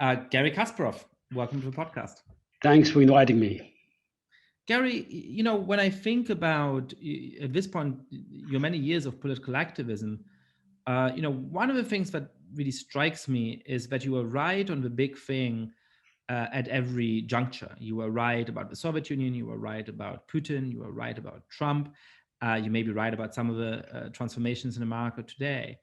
Garry Kasparov, welcome to the podcast. Thanks for inviting me. Garry, when I think about, at this point, your many years of political activism, one of the things that really strikes me is that you were right on the big thing at every juncture. You were right about the Soviet Union, you were right about Putin, you were right about Trump, you may be right about some of the transformations in America today.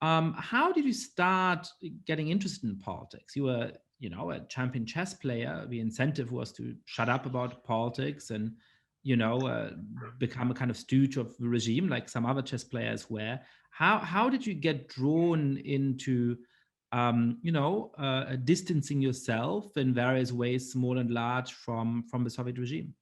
How did you start getting interested in politics? You were, a champion chess player. The incentive was to shut up about politics and, become a kind of stooge of the regime, like some other chess players were. How did you get drawn into, distancing yourself in various ways, small and large, from the Soviet regime?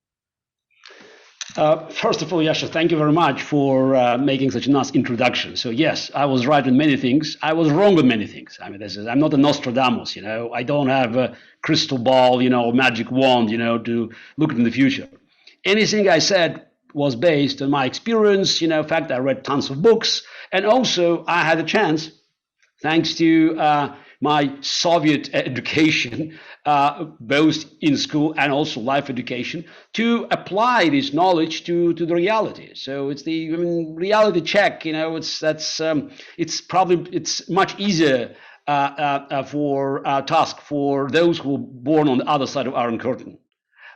First of all, Yascha, thank you very much for making such a nice introduction. So yes, I was right on many things. I was wrong on many things. I mean, I'm not a Nostradamus, I don't have a crystal ball, magic wand, to look into the future. Anything I said was based on my experience, in fact, I read tons of books. And also I had a chance, thanks to my Soviet education, both in school and also life education, to apply this knowledge to the reality. So it's the reality check. It's much easier for task for those who were born on the other side of Iron Curtain.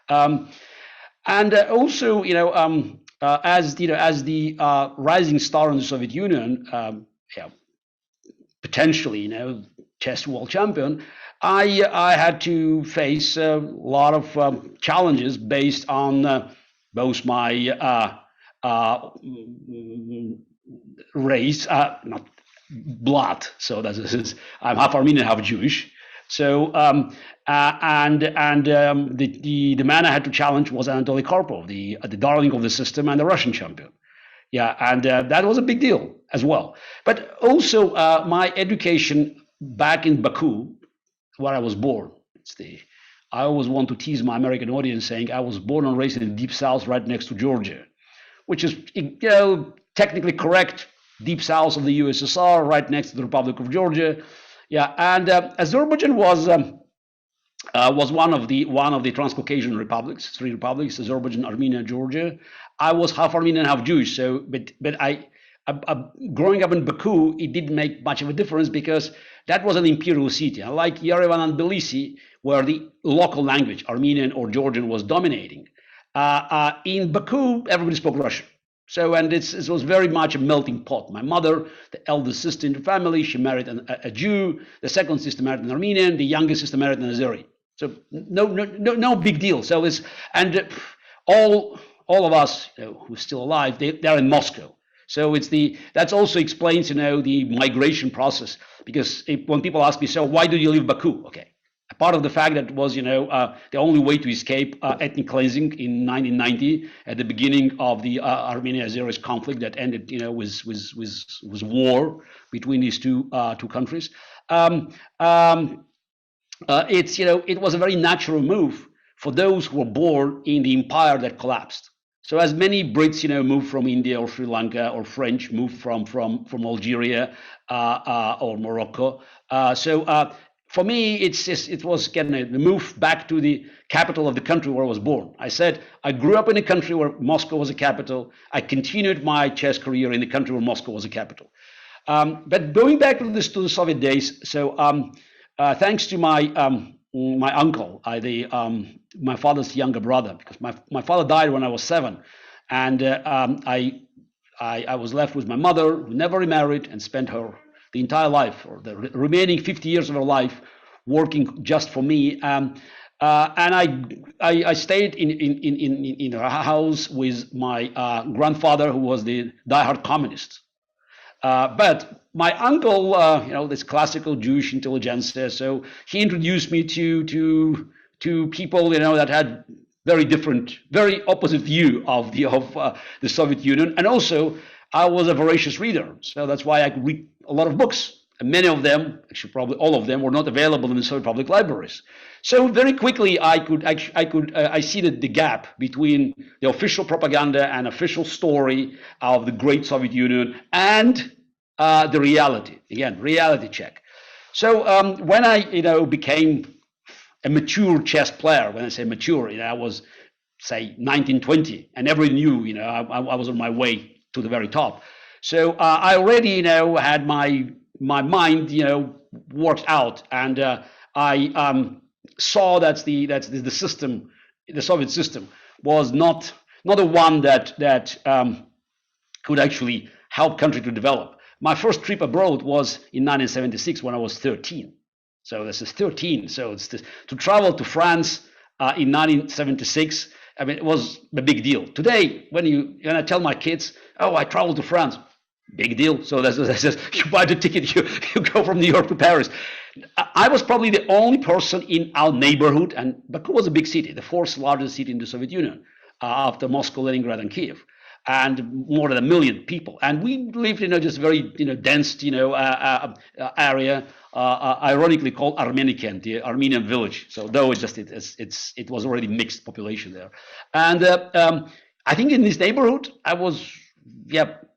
And also, as the rising star in the Soviet Union, potentially, chess world champion, I had to face a lot of challenges based on both my race, not blood. So I'm half Armenian, half Jewish. So the man I had to challenge was Anatoly Karpov, the darling of the system and the Russian champion. Yeah, and that was a big deal as well. But also my education back in Baku, where I was born. I always want to tease my American audience saying I was born and raised in the deep south right next to Georgia, which is technically correct, deep south of the USSR, right next to the Republic of Georgia. Yeah, and Azerbaijan was one of the Transcaucasian republics, 3 republics: Azerbaijan, Armenia, Georgia. I was half Armenian, half Jewish. So, but I growing up in Baku, it didn't make much of a difference because that was an imperial city. Unlike Yerevan and Tbilisi, where the local language, Armenian or Georgian, was dominating, in Baku, everybody spoke Russian. So, and it was very much a melting pot. My mother, the eldest sister in the family, she married a Jew. The second sister married an Armenian. The youngest sister married an Azeri. So no big deal. So all of us who are still alive, they're in Moscow. So that also explains the migration process, because when people ask me, so why did you leave Baku? Okay, part of the fact that was the only way to escape ethnic cleansing in 1990 at the beginning of the Armenia-Azeris conflict that ended with war between these two countries. It was a very natural move for those who were born in the empire that collapsed. So as many Brits, moved from India or Sri Lanka, or French moved from Algeria or Morocco. For me, it was getting the move back to the capital of the country where I was born. I said I grew up in a country where Moscow was a capital. I continued my chess career in the country where Moscow was a capital. But going back to the Soviet days, so thanks to my uncle, my father's younger brother, because my father died when I was 7, and I was left with my mother, who never remarried and spent the entire life, or the remaining 50 years of her life, working just for me. And I stayed in her house with my grandfather, who was the diehard communist. But my uncle, this classical Jewish intelligentsia, so he introduced me to people, that had very different, very opposite view of the Soviet Union. And also, I was a voracious reader, so that's why I could read a lot of books. And many of them, actually probably all of them, were not available in the Soviet public libraries. So very quickly, I see the gap between the official propaganda and official story of the great Soviet Union and the reality. Again, reality check. So when I, became a mature chess player, when I say mature, I was, say, 19, 20, and everybody knew, I was on my way to the very top. So I already, had my mind, worked out, and I saw that the system, the Soviet system, was not the one that could actually help country to develop. My first trip abroad was in 1976 when I was 13. So this is 13. So it's to travel to France in 1976. I mean, it was a big deal. Today, when I tell my kids, "Oh, I traveled to France," big deal. So that's just, you buy the ticket, you go from New York to Paris. I was probably the only person in our neighborhood, and Baku was a big city, the fourth largest city in the Soviet Union, after Moscow, Leningrad, and Kiev, and more than 1 million people. And we lived in just very dense area, ironically called Armenikan, the Armenian village. So though it was already mixed population there, and I think in this neighborhood I was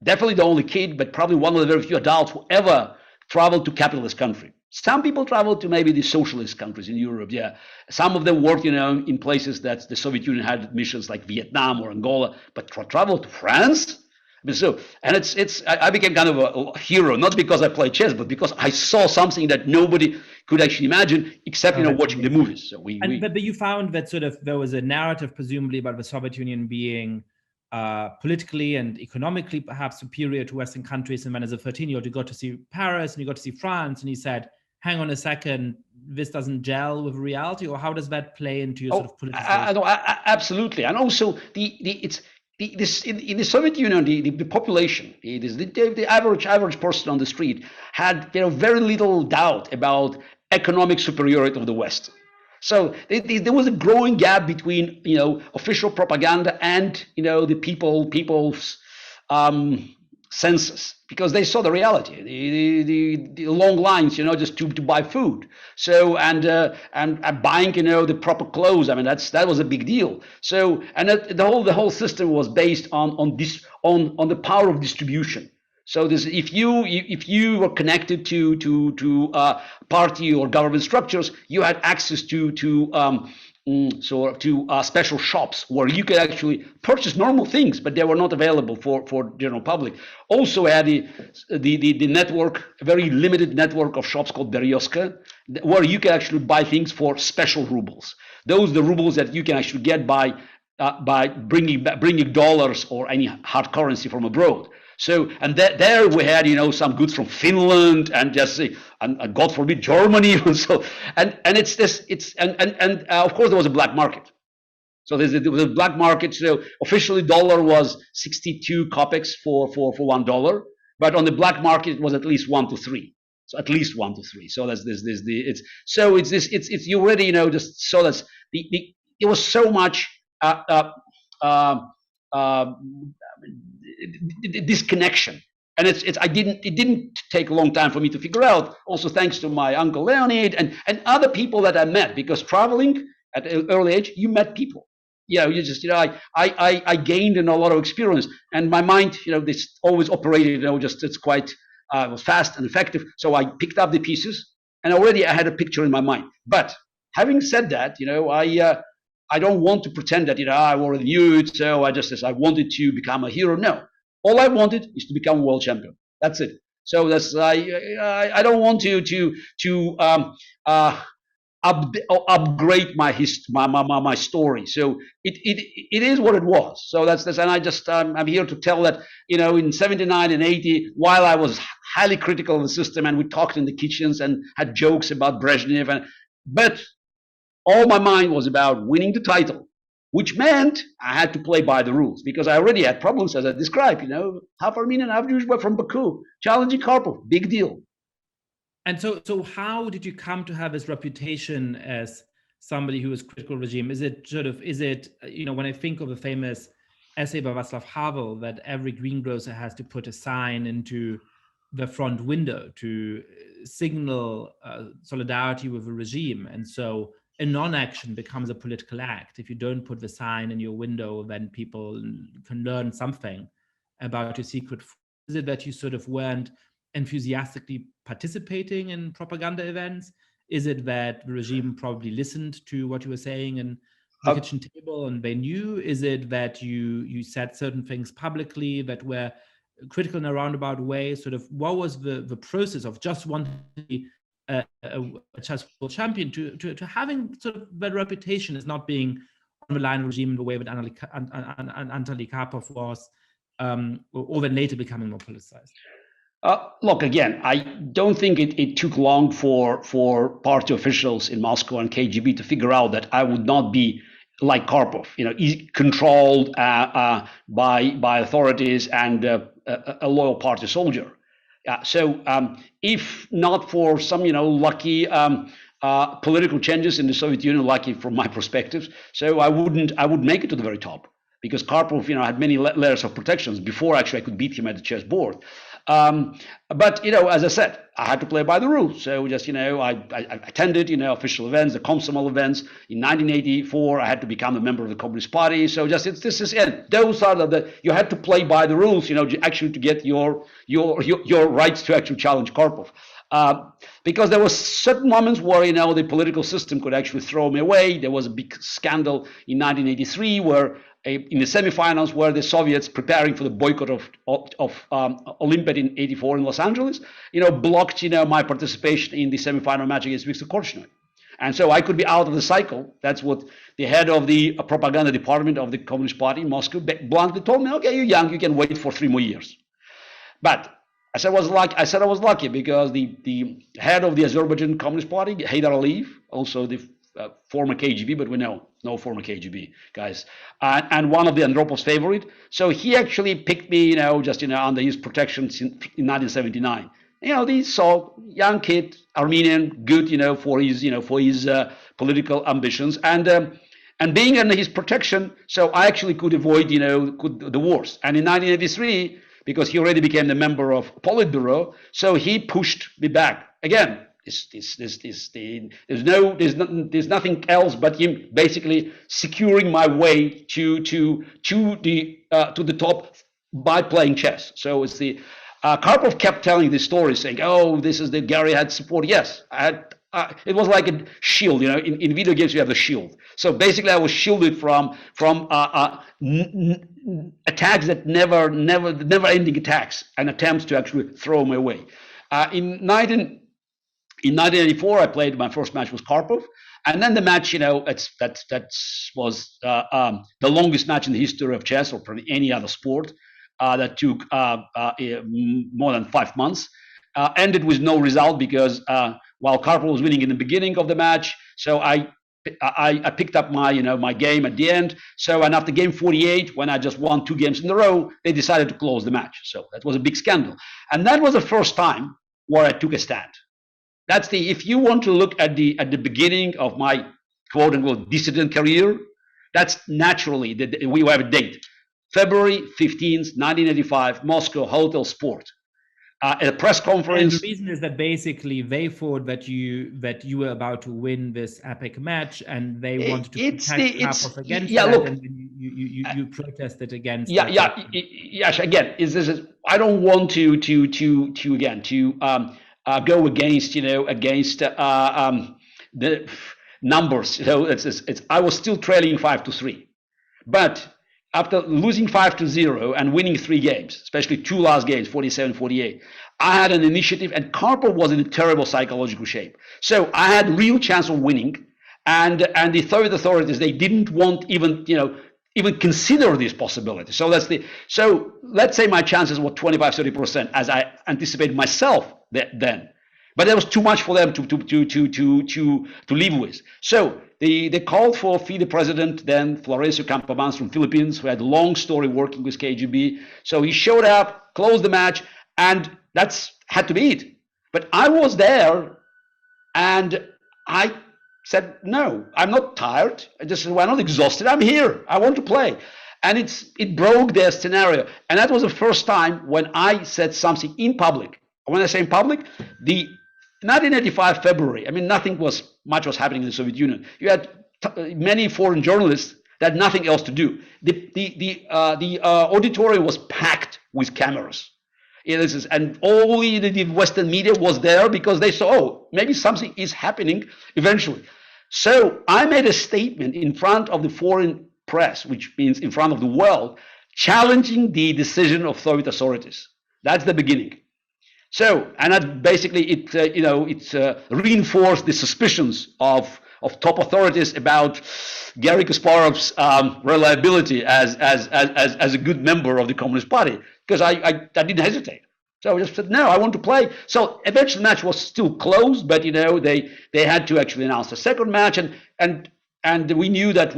definitely the only kid, but probably one of the very few adults who ever traveled to capitalist country. Some people traveled to maybe the socialist countries in Europe. Yeah, some of them worked, in places that the Soviet Union had missions, like Vietnam or Angola. But travel to France. I mean, so, and I became kind of a hero, not because I played chess, but because I saw something that nobody could actually imagine, except watching the movies. So but you found that sort of there was a narrative, presumably, about the Soviet Union being politically and economically perhaps superior to Western countries. And when as a 13-year-old you got to see Paris and you got to see France, and you said, "Hang on a second, this doesn't gel with reality," or how does that play into your sort of political? Absolutely, and also in the Soviet Union, the population, the average person on the street had very little doubt about economic superiority of the West. So there was a growing gap between official propaganda and the people's census, because they saw the reality, the long lines, just to buy food. So and buying the proper clothes. I mean, that was a big deal. So and the whole system was based on the power of distribution. So if you were connected to party or government structures, you had access to special shops where you could actually purchase normal things, but they were not available for general public. Also had the network, a very limited network of shops called Berioska, where you can actually buy things for special rubles. Those are the rubles that you can actually get by bringing dollars or any hard currency from abroad. So, and there we had, some goods from Finland and and God forbid, Germany. And so, and of course there was a black market. So there was a black market. So officially dollar was 62 kopecks for $1, but on the black market it was at least 1 to 3. So at least 1 to 3. So that's you already just so that's it was so much disconnection, and it didn't take a long time for me to figure out, also thanks to my uncle Leonid and other people that I met, because traveling at an early age, you met people. You just I gained a lot of experience, and my mind this always operated it's quite fast and effective. So I picked up the pieces, and already I had a picture in my mind. But having said that, I don't want to pretend that I already knew it, so I wanted to become a hero. No, all I wanted is to become a world champion. That's it. So that's I don't want to upgrade my story. So it is what it was. So that's and I'm here to tell that in 79 and 80, while I was highly critical of the system, and we talked in the kitchens and had jokes about Brezhnev, but all my mind was about winning the title, which meant I had to play by the rules, because I already had problems, as I described, half Armenian, half Jewish, but from Baku, challenging Karpov, big deal. And so how did you come to have this reputation as somebody who is critical regime? Is it when I think of a famous essay by Václav Havel that every greengrocer has to put a sign into the front window to signal solidarity with the regime, and so a non-action becomes a political act. If you don't put the sign in your window, then people can learn something about your secret. Is it that you sort of weren't enthusiastically participating in propaganda events? Is it that the regime probably listened to what you were saying in the kitchen table and they knew? Is it that you said certain things publicly that were critical in a roundabout way? Sort of, what was the process of just wanting to be a chess world champion to having sort of that reputation as not being on the line of regime in the way that Anatoly Karpov was, or then later becoming more politicized? Look, again, I don't think it took long for party officials in Moscow and KGB to figure out that I would not be like Karpov, controlled by authorities and a loyal party soldier. So if not for some, lucky political changes in the Soviet Union, lucky from my perspective, so I would make it to the very top, because Karpov, had many layers of protections before actually I could beat him at the chessboard. But as I said, I had to play by the rules. So just I attended official events, the Komsomol events. In 1984, I had to become a member of the Communist Party. So just this is it. Those are you had to play by the rules, actually to get your rights to actually challenge Karpov. Because there were certain moments where the political system could actually throw me away. There was a big scandal in 1983 where in the semifinals, where the Soviets, preparing for the boycott of Olympiad in '84 in Los Angeles, blocked my participation in the semifinal match against Viktor Korchnoi. And so I could be out of the cycle. That's what the head of the propaganda department of the Communist Party in Moscow bluntly told me. Okay, you're young, you can wait for 3 more years. But I said I was lucky because the head of the Azerbaijan Communist Party, Heydar Aliyev, also the former KGB, but we know no former KGB guys, and one of the Andropov's favorite. So he actually picked me, just under his protection in 1979. This young kid, Armenian, good, for his political ambitions, and being under his protection, so I actually could avoid, the wars. And in 1983, because he already became a member of Politburo, so he pushed me back again. There's nothing else but him basically securing my way to the top by playing chess. So it's Karpov kept telling this story, saying, "Oh, this is the Garry had support." Yes, I had. It was like a shield, In video games, you have the shield. So basically, I was shielded from attacks that never-ending attacks and attempts to actually throw me away. In 1984, I played my first match with Karpov, and then the match, that was the longest match in the history of chess or probably any other sport that took more than 5 months. Ended with no result because while Karpov was winning in the beginning of the match, so I picked up my game at the end. So, and after game 48, when I just won 2 games in a row, they decided to close the match. So that was a big scandal, and that was the first time where I took a stand. That's if you want to look at the beginning of my quote unquote dissident career, that's naturally we have a date, February 15th, 1985, Moscow, Hotel Sport. At a press conference. And the reason is that basically they thought that you were about to win this epic match, and they wanted to protect Karpov against that, look, and you protested against. Yes. Again, I don't want to go against against the numbers. I was still trailing 5-3, but after losing 5-0 and winning 3 games, especially 2 last games, 47-48, I had an initiative, and Karpov was in a terrible psychological shape. So I had real chance of winning, and the Soviet authorities, they didn't want even consider this possibility. So so let's say my chances were 25-30%, as I anticipated myself then. But that was too much for them to live with. So they called for FIDE president, then Florencio Campamans from Philippines, who had a long story working with KGB. So he showed up, closed the match, and that's had to be it. But I was there, and I said, no, I'm not tired. I just said, well, I'm not exhausted. I'm here. I want to play. And it broke their scenario. And that was the first time when I said something in public. When I say in public, the 1985 February, nothing much was happening in the Soviet Union. You had many foreign journalists that had nothing else to do. The auditorium was packed with cameras. And all the Western media was there because they saw, oh, maybe something is happening eventually. So I made a statement in front of the foreign press, which means in front of the world, challenging the decision of Soviet authorities. That's the beginning. So, and that basically it reinforced the suspicions of top authorities about Garry Kasparov's reliability as a good member of the Communist Party, because I didn't hesitate. So I just said, no, I want to play. So eventually the match was still closed, but they had to actually announce a second match, and we knew that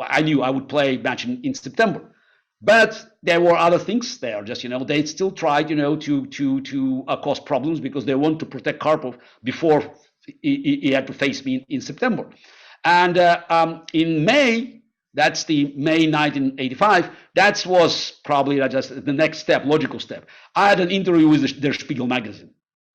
I knew I would play match in September. But there were other things there. Just they still tried to cause problems because they want to protect Karpov before he had to face me in September. And in May, that's the May 1985. That was probably just the next step, logical step. I had an interview with Der Spiegel magazine.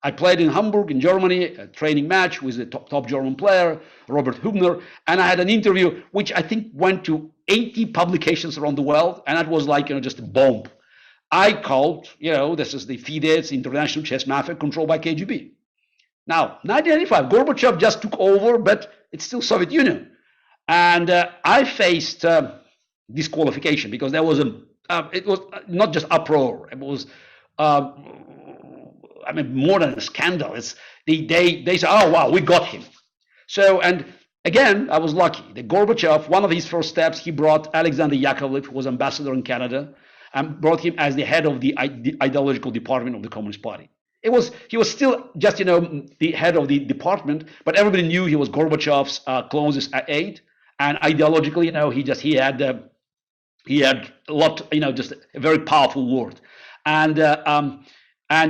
I played in Hamburg, in Germany, a training match with a top German player, Robert Hübner, and I had an interview which I think went to 80 publications around the world, and that was like just a bomb. I called, this is the FIDE, it's the International Chess Mafia controlled by KGB. Now, 1985, Gorbachev just took over, but it's still Soviet Union, and I faced disqualification because there was it was not just uproar, it was. More than a scandal. It's they said, oh wow, we got him. So, and again, I was lucky. The Gorbachev, one of his first steps, he brought Alexander Yakovlev, who was ambassador in Canada, and brought him as the head of the ideological department of the Communist Party. He was still just the head of the department, but everybody knew he was Gorbachev's closest aide, and ideologically, he had a lot, just a very powerful word, and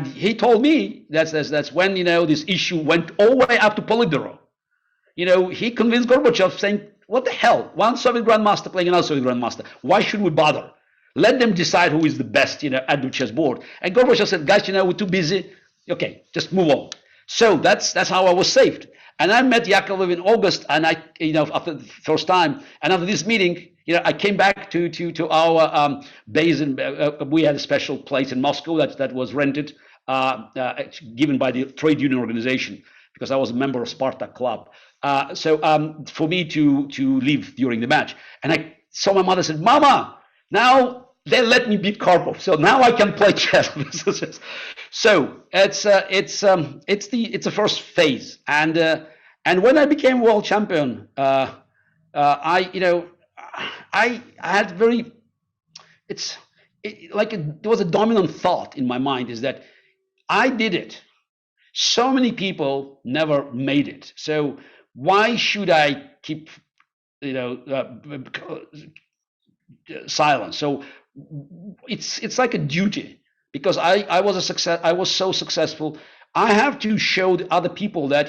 he told me that's when this issue went all the way up to Politburo. He convinced Gorbachev, saying, "What the hell? One Soviet grandmaster playing another Soviet grandmaster. Why should we bother? Let them decide who is the best, at the chessboard." And Gorbachev said, "Guys, we're too busy. Okay, just move on." So that's how I was saved. And I met Yakovlev in August, and after the first time, and after this meeting, I came back to our base, and we had a special place in Moscow that was rented, given by the trade union organization, because I was a member of Spartak Club. So for me to leave during the match, and I saw my mother said, "Mama, now they let me beat Karpov, so now I can play chess." So it's the first phase, and when I became world champion, I had there was a dominant thought in my mind, is that I did it. So many people never made it. So why should I keep, silent? So it's like a duty, because I was a success. I was so successful. I have to show the other people that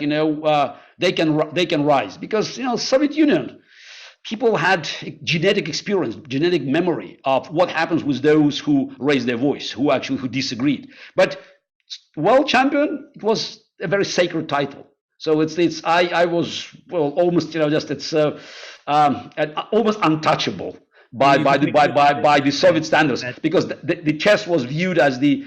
they can rise, because Soviet Union, people had genetic experience, genetic memory of what happens with those who raise their voice, who disagreed. But world champion, it was a very sacred title. So I was almost almost untouchable by the Soviet standards, because the chess was viewed as the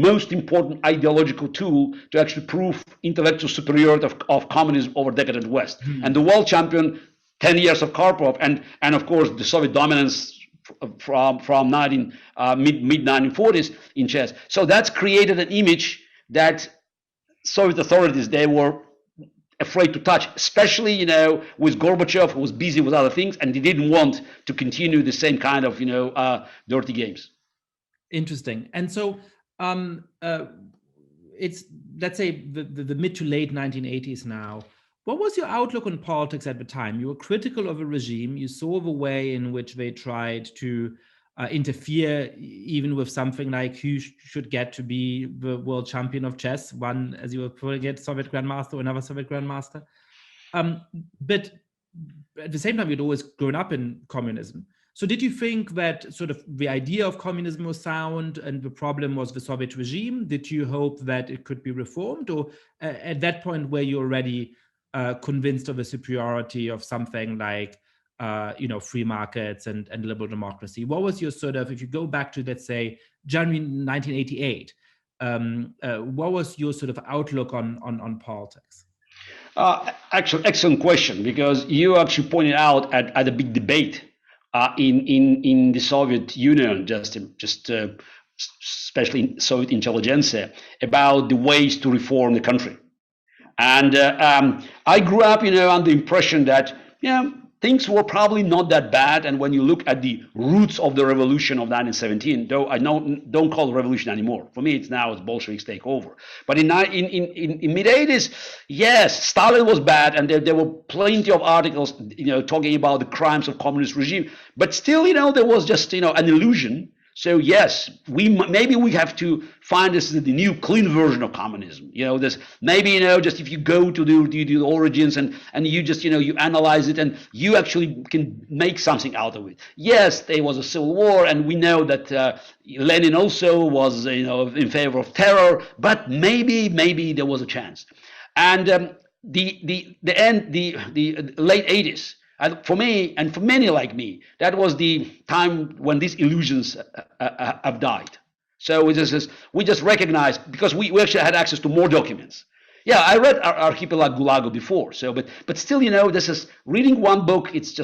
most important ideological tool to actually prove intellectual superiority of communism over decadent West. And the world champion, 10 years of Karpov, and of course the Soviet dominance from mid 1940s in chess. So that's created an image that Soviet authorities, they were afraid to touch, especially with Gorbachev, who was busy with other things, and they didn't want to continue the same kind of dirty games. Interesting. And so it's, let's say, the mid to late 1980s now. What was your outlook on politics at the time? You were critical of a regime. You saw the way in which they tried to interfere, even with something like who should get to be the world champion of chess, one, as you were putting it, Soviet grandmaster, another Soviet grandmaster. But at the same time, you'd always grown up in communism. So did you think that sort of the idea of communism was sound and the problem was the Soviet regime? Did you hope that it could be reformed? Or at that point, were you already convinced of the superiority of something like free markets and liberal democracy? What was your sort of, if you go back to, let's say, January 1988. What was your sort of outlook on politics? Actually, excellent question, because you actually pointed out at a big debate in the Soviet Union, especially in Soviet intelligentsia, about the ways to reform the country. And I grew up, on the impression that things were probably not that bad. And when you look at the roots of the revolution of 1917, though I don't call it revolution anymore. For me, it's Bolsheviks take over. But in mid 80s, yes, Stalin was bad, and there were plenty of articles, talking about the crimes of communist regime. But still, there was just an illusion. So yes, maybe we have to find this the new clean version of communism. This maybe just if you go to the origins and you just you analyze it, and you actually can make something out of it. Yes, there was a civil war, and we know that Lenin also was in favor of terror, but maybe there was a chance. And the late 80s. For me, and for many like me, that was the time when these illusions have died. So we just recognized, because we actually had access to more documents. Yeah, I read Archipelago Gulago before. So, but still, this is reading one book. It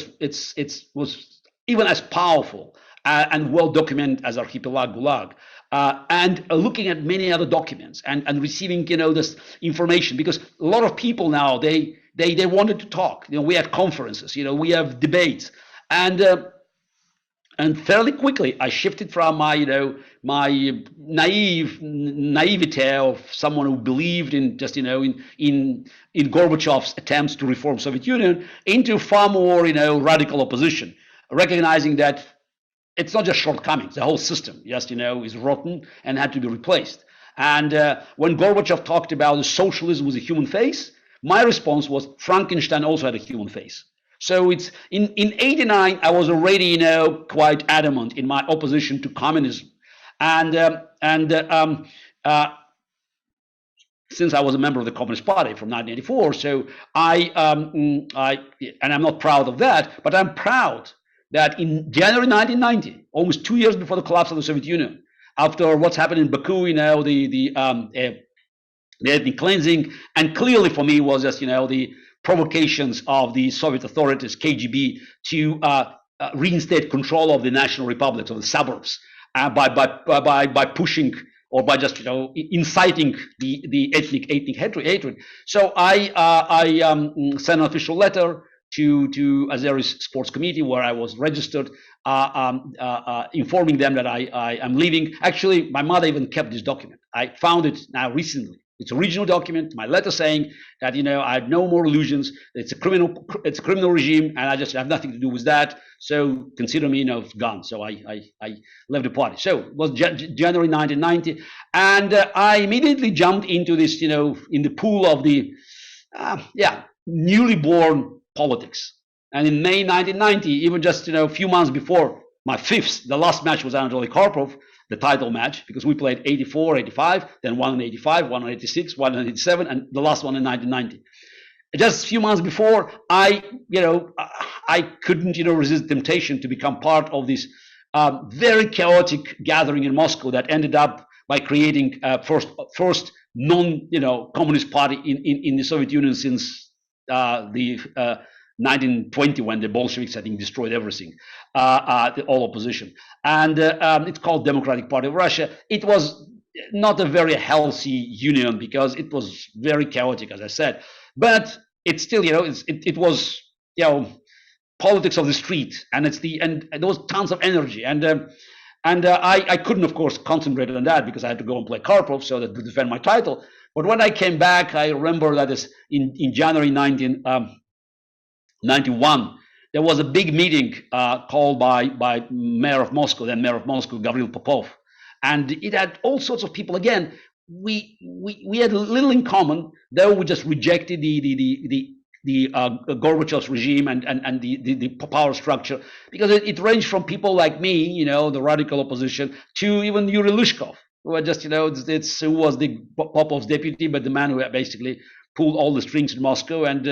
was even as powerful and well documented as Archipelago Gulag. And looking at many other documents and receiving this information, because a lot of people now they wanted to talk. We had conferences. We have debates, and fairly quickly I shifted from my my naivete of someone who believed in just in Gorbachev's attempts to reform Soviet Union into far more radical opposition, recognizing that it's not just shortcomings. The whole system just is rotten and had to be replaced. And when Gorbachev talked about the socialism with a human face, my response was Frankenstein also had a human face. So it's in 89, I was already quite adamant in my opposition to communism, and since I was a member of the Communist Party from 1984, so and I'm not proud of that, but I'm proud that in January 1990, almost 2 years before the collapse of the Soviet Union, after what's happened in Baku, the ethnic cleansing, and clearly for me was just the provocations of the Soviet authorities, KGB, to reinstate control of the national republics, of the suburbs, by pushing or by just inciting the ethnic hatred. So I sent an official letter to Azeri's sports committee, where I was registered, informing them that I am leaving. Actually, my mother even kept this document. I found it now recently. It's original document, my letter saying that I have no more illusions. It's a criminal regime, and I just have nothing to do with that. So consider me gone. So I left the party. So it was January 1990, and I immediately jumped into this in the pool of the newly born politics. And in May 1990, even just a few months before my fifth, the last match was Anatoly Karpov, the title match, because we played 84, 85, then one in 85, one in 86, one in 87, and the last one in 1990. Just a few months before, I couldn't resist the temptation to become part of this very chaotic gathering in Moscow that ended up by creating first non-communist party in the Soviet Union since the 1920, when the Bolsheviks, I think, destroyed everything, all opposition. And it's called Democratic Party of Russia. It was not a very healthy union because it was very chaotic, as I said. But it's still, it was, politics of the street, and there was tons of energy. And I couldn't, of course, concentrate on that because I had to go and play Karpov so that to defend my title. But when I came back, I remember that in January 1991, there was a big meeting called by Mayor of Moscow, then Mayor of Moscow, Gavril Popov, and it had all sorts of people. Again, we had little in common, though we just rejected the Gorbachev's regime and the power structure, because it ranged from people like me, the radical opposition, to even Yuri Lushkov, who had just who was the Popov's deputy, but the man who basically pulled all the strings in Moscow. And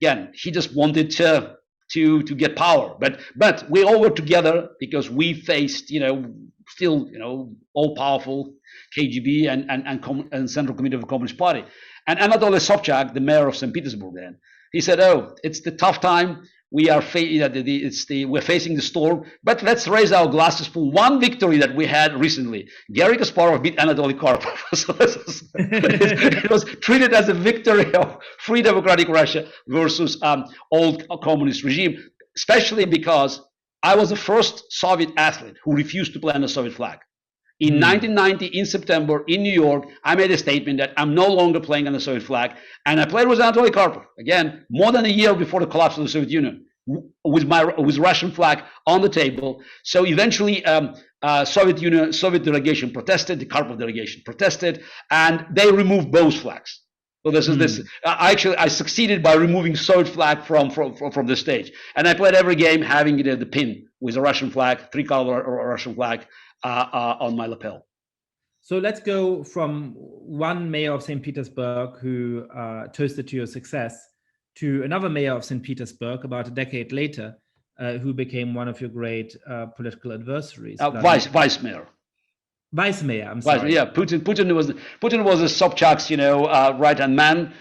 again, he just wanted to to get power. But we all were together because we faced, still, all powerful KGB and Central Committee of the Communist Party. And Anatoly Sobchak, the mayor of St. Petersburg then, he said, "Oh, it's the tough time. We're facing the storm, but let's raise our glasses for one victory that we had recently. Garry Kasparov beat Anatoly Karpov." So it was treated as a victory of free democratic Russia versus old communist regime, especially because I was the first Soviet athlete who refused to play on the Soviet flag. In 1990, in September, in New York, I made a statement that I'm no longer playing on the Soviet flag, and I played with Anatoly Karpov, again, more than a year before the collapse of the Soviet Union, with Russian flag on the table. So eventually, Soviet delegation protested, the Karpov delegation protested, and they removed both flags. So this. I succeeded by removing Soviet flag from the stage, and I played every game having the pin with a Russian flag, three-color Russian flag on my lapel. So let's go from one mayor of St. Petersburg who toasted to your success to another mayor of St. Petersburg about a decade later, who became one of your great political adversaries. Vice mayor. Vice mayor, I'm sorry. Yeah, Putin was a Sobchak's, right-hand man.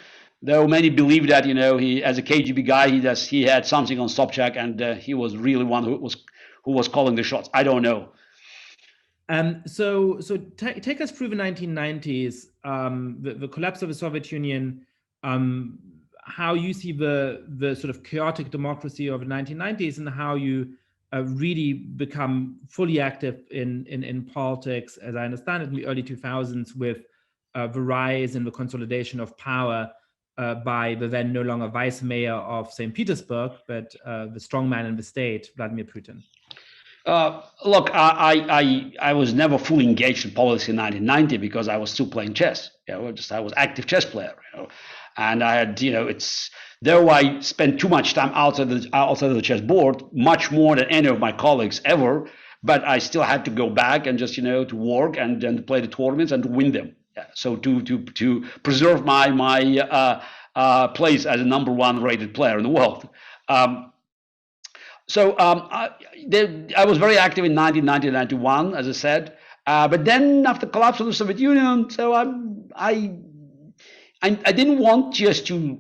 Though many believe that, he, as a KGB guy, he had something on Sobchak, and he was really one who was calling the shots. I don't know. So take us through the 1990s, the collapse of the Soviet Union, how you see the sort of chaotic democracy of the 1990s, and how you really become fully active in politics, as I understand it, in the early 2000s, with the rise and the consolidation of power by the then no longer vice mayor of St. Petersburg, but the strongman in the state, Vladimir Putin. Look, I was never fully engaged in politics in 1990 because I was still playing chess. I was active chess player, and I had, though I spent too much time outside of the chessboard, much more than any of my colleagues ever, but I still had to go back and just, to work and then to play the tournaments and to win them. Yeah. So to preserve my place as a number one rated player in the world. So I was very active in 1990, 91, as I said. But then after the collapse of the Soviet Union, so I didn't want just to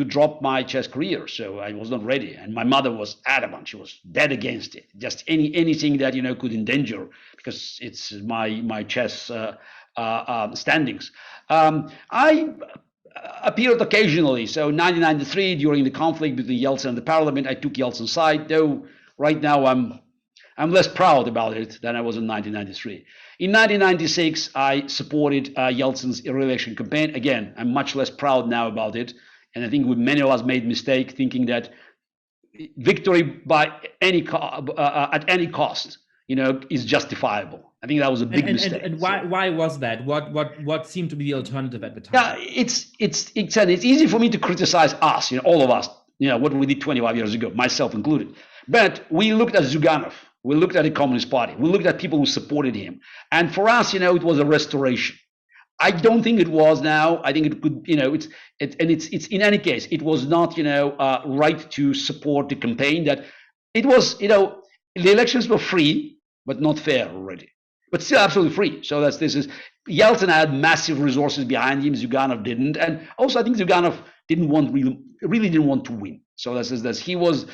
drop my chess career. So I was not ready. And my mother was adamant. She was dead against it. Just anything that, could endanger, because it's my chess standings. I appeared occasionally. So 1993, during the conflict between Yeltsin and the parliament, I took Yeltsin's side, though right now I'm less proud about it than I was in 1993. In 1996, I supported Yeltsin's re-election campaign. Again, I'm much less proud now about it. And I think many of us made mistake thinking that victory by at any cost, is justifiable. I think that was a big mistake. And why was that? What seemed to be the alternative at the time? Yeah, it's easy for me to criticize us, all of us, what we did 25 years ago, myself included. But we looked at Zyuganov, we looked at the Communist Party, we looked at people who supported him, and for us, it was a restoration. I don't think it was now. I think it could, it's in any case, it was not, right to support the campaign. That it was, the elections were free, but not fair already. But still absolutely free. So Yeltsin had massive resources behind him. Zyuganov didn't, and also I think Zyuganov really didn't want to win. So he was,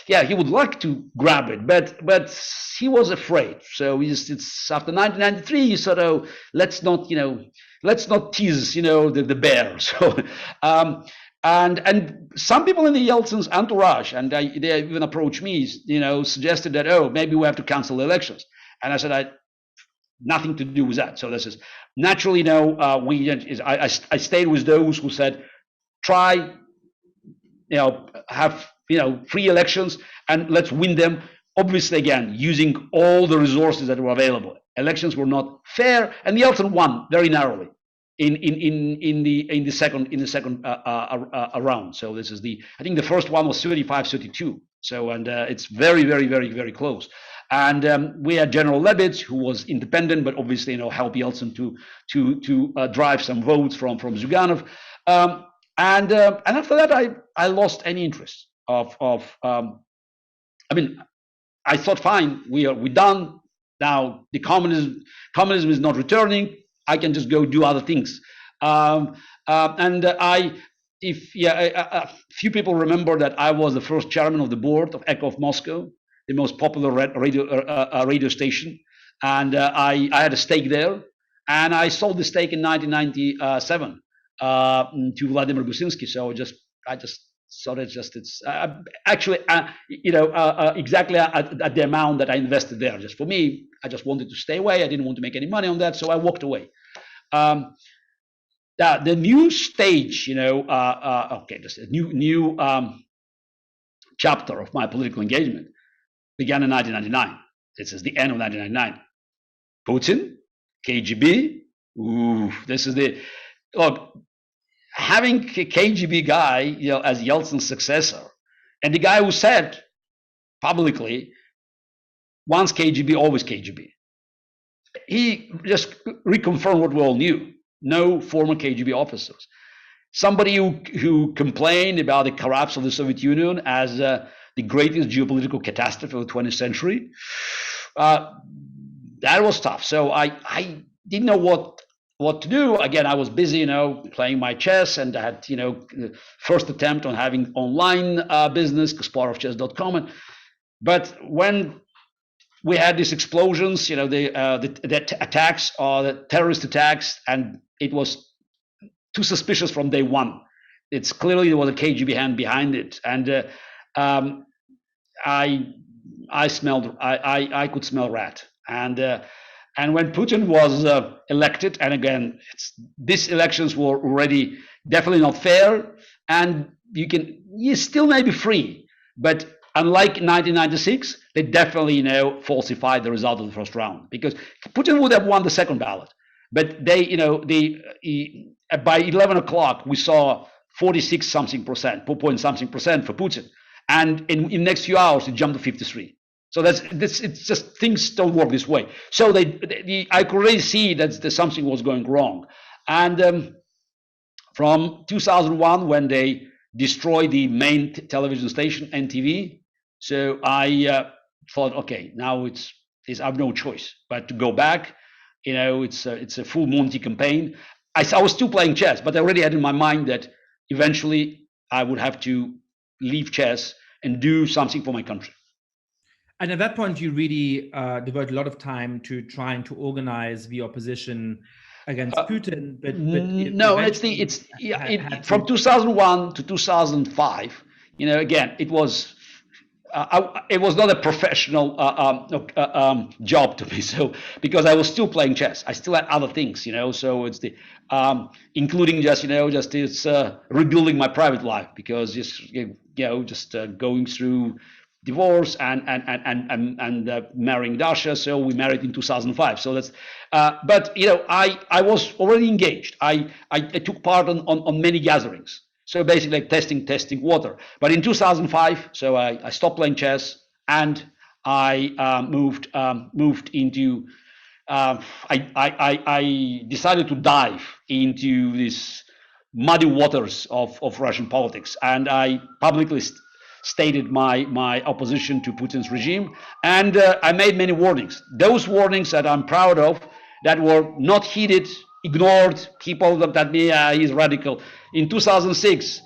he would like to grab it, but he was afraid. So it's after 1993, he sort of let's not tease the bear. So and some people in the Yeltsin's entourage, and they even approached me, suggested that maybe we have to cancel the elections, and I said nothing to do with that. So this is naturally, I stayed with those who said, try, have, free elections and let's win them. Obviously, again, using all the resources that were available. Elections were not fair, and Yeltsin won very narrowly in the second round. So this is I think the first one was 35-32. So and it's very, very, very, very close. And we had General Lebedz, who was independent, but obviously, helped Yeltsin to drive some votes from Zyuganov. And after that, I lost any interest. I mean, I thought, fine, we're done now. The communism is not returning. I can just go do other things. A few people remember that I was the first chairman of the board of Echo of Moscow, the most popular radio station, and I had a stake there, and I sold the stake in 1997 to Vladimir Gusinsky. So I just thought it's actually exactly at the amount that I invested there. Just for me, I just wanted to stay away. I didn't want to make any money on that, so I walked away. The new stage, just a new chapter of my political engagement began in 1999. This is the end of 1999. Putin, KGB. This is the look. Having a KGB guy, as Yeltsin's successor, and the guy who said publicly, "Once KGB, always KGB." He just reconfirmed what we all knew. No former KGB officers. Somebody who complained about the collapse of the Soviet Union as the greatest geopolitical catastrophe of the 20th century. That was tough. So I didn't know what to do. Again, I was busy, playing my chess, and I had, first attempt on having online business, KasparovChess.com. But when we had these explosions, the attacks, the terrorist attacks, and it was too suspicious from day one. It's clearly there was a KGB hand behind it, and I could smell rat. And when Putin was elected, and again, these elections were already definitely not fair, and you still may be free, but unlike 1996, they definitely falsified the result of the first round, because Putin would have won the second ballot, but by 11 o'clock we saw 46 something percent, 4 something percent for Putin, and in the next few hours it jumped to 53. So it's just things don't work this way. So I could really see that something was going wrong, and from 2001 when they destroyed the main television station NTV, so I thought, okay, now I have no choice but to go back. It's a full Monty campaign. I was still playing chess, but I already had in my mind that eventually I would have to leave chess and do something for my country. And at that point, you really devote a lot of time to trying to organize the opposition against Putin. But no, from 2001 to 2005. Again, it was not a professional job to me. So because I was still playing chess, I still had other things. So it's including just rebuilding my private life, because just going through divorce and marrying Dasha. So we married in 2005. So that's, but I was already engaged. I took part on many gatherings. So basically like testing water. But in 2005, so I stopped playing chess, and I moved into, I decided to dive into these muddy waters of Russian politics, and I publicly stated my opposition to Putin's regime, and I made many warnings. Those warnings that I'm proud of, that were not heeded, ignored. People looked at me, he's radical. In 2006,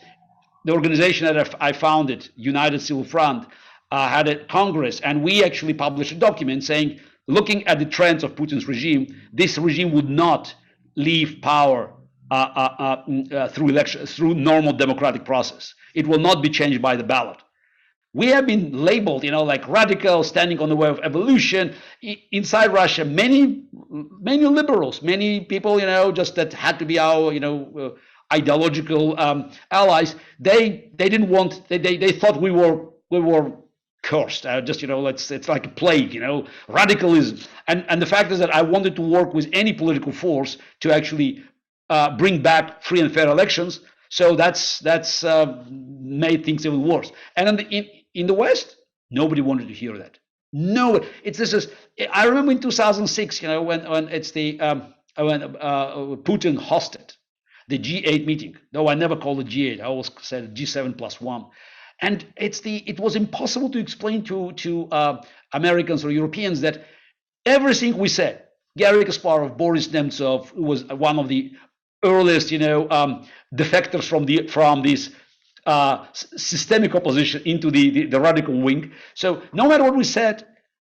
the organization that I founded, United Civil Front, had a congress, and we actually published a document saying, looking at the trends of Putin's regime, this regime would not leave power through elections, through normal democratic process. It will not be changed by the ballot. We have been labeled, like radical, standing on the way of evolution. Inside Russia, many liberals, many people, just that had to be our, ideological allies. They didn't want. They thought we were cursed. It's like a plague, radicalism. And the fact is that I wanted to work with any political force to actually bring back free and fair elections. So that's made things even worse. And in the West, nobody wanted to hear that. No, I remember in 2006, when it's when Putin hosted the G8 meeting. Though I never called it G8, I always said G7+1. And it was impossible to explain to Americans or Europeans that everything we said, Garry Kasparov, Boris Nemtsov, who was one of the earliest, defectors from this systemic opposition into the radical wing. So no matter what we said,